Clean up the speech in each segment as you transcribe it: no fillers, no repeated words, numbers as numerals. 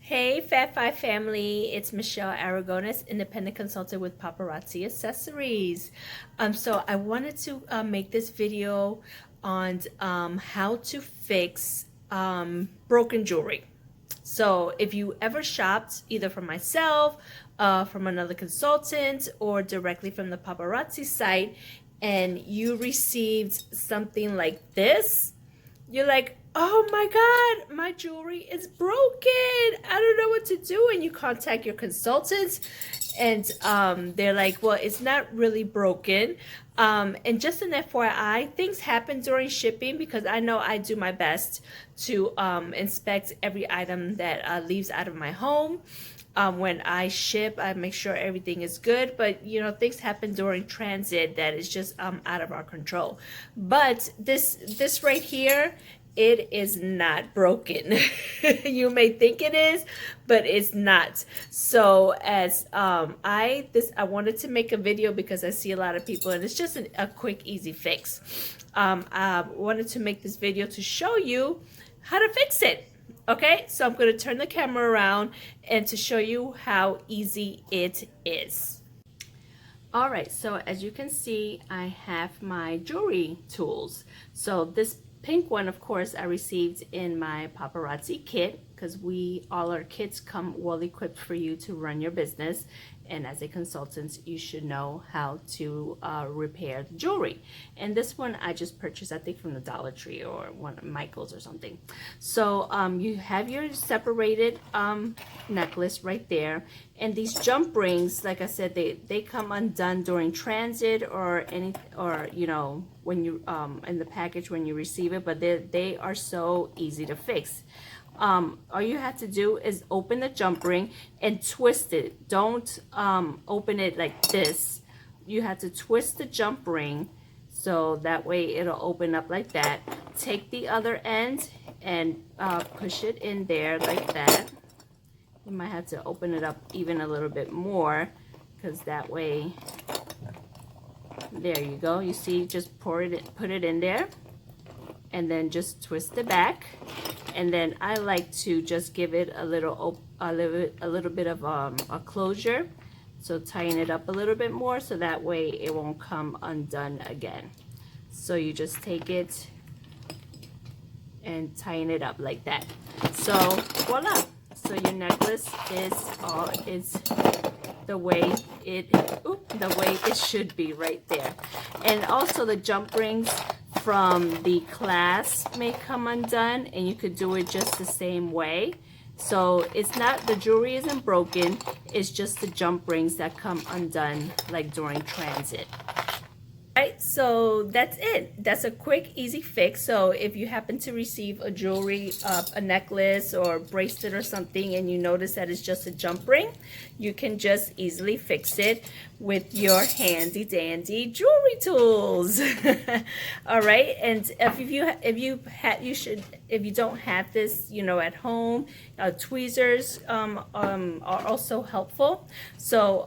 Hey Fat Five family, it's Michelle Aragonis, independent consultant with Paparazzi Accessories. So I wanted to make this video on how to fix broken jewelry. So if you ever shopped either from myself, from another consultant, or directly from the Paparazzi site, and you received something like this, you're like, oh my God, my jewelry is broken. I don't know what to do. And you contact your consultants and they're like, well, it's not really broken. And just an FYI, things happen during shipping because I know I do my best to inspect every item that leaves out of my home. When I ship, I make sure everything is good, but you know, things happen during transit that is just out of our control. But this right here, it is not broken. You may think it is, but it's not. So as I wanted to make a video because I see a lot of people, and it's just a quick, easy fix. I wanted to make this video to show you how to fix it. Okay, so I'm going to turn the camera around and to show you how easy it is. All right, so as you can see, I have my jewelry tools. So this pink one, of course, I received in my Paparazzi kit because all our kits come well equipped for you to run your business. And as a consultant, you should know how to repair the jewelry. And this one I just purchased, I think, from the Dollar Tree or one of Michael's or something. So you have your separated necklace right there. And these jump rings, like I said, they come undone during transit or you know, when you in the package when you receive it, but they are so easy to fix. All you have to do is open the jump ring and twist it. Don't open it like this. You have to twist the jump ring so that way it'll open up like that. Take the other end and push it in there like that. You might have to open it up even a little bit more because that way, there you go. You see, just put it in there and then just twist it back. And then I like to just give it a little bit of a closure. So tighten it up a little bit more so that way it won't come undone again. So you just take it and tighten it up like that. So voila. So your necklace is the way it should be right there. And also the jump rings from the clasp may come undone, and you could do it just the same way. So it's not, the jewelry isn't broken, it's just the jump rings that come undone like during transit. Right, so that's it. That's a quick, easy fix. So if you happen to receive a jewelry, a necklace or bracelet or something, and you notice that it's just a jump ring, you can just easily fix it with your handy dandy jewelry tools. All right, and if you don't have this, you know, at home, tweezers are also helpful. So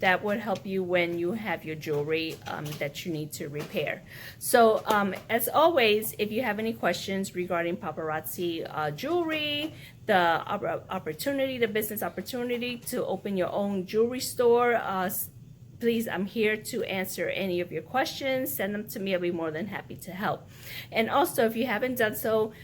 that would help you when you have your jewelry that you need to repair. So as always, if you have any questions regarding Paparazzi jewelry, the business opportunity to open your own jewelry store, please, I'm here to answer any of your questions. Send them to me. I'll be more than happy to help. And also, if you haven't done so,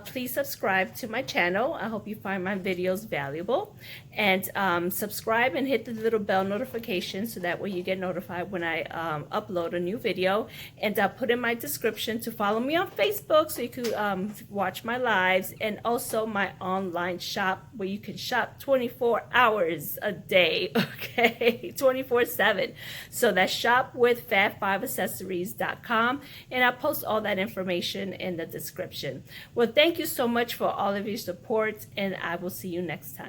please subscribe to my channel. I hope you find my videos valuable. And subscribe and hit the little bell notification so that way you get notified when I upload a new video. And I'll put in my description to follow me on Facebook so you can watch my lives, and also my online shop where you can shop 24 hours a day, okay, 24/7. So that's shopwithfat5accessories.com, and I'll post all that information in the description. Well, thank you so much for all of your support, and I will see you next time.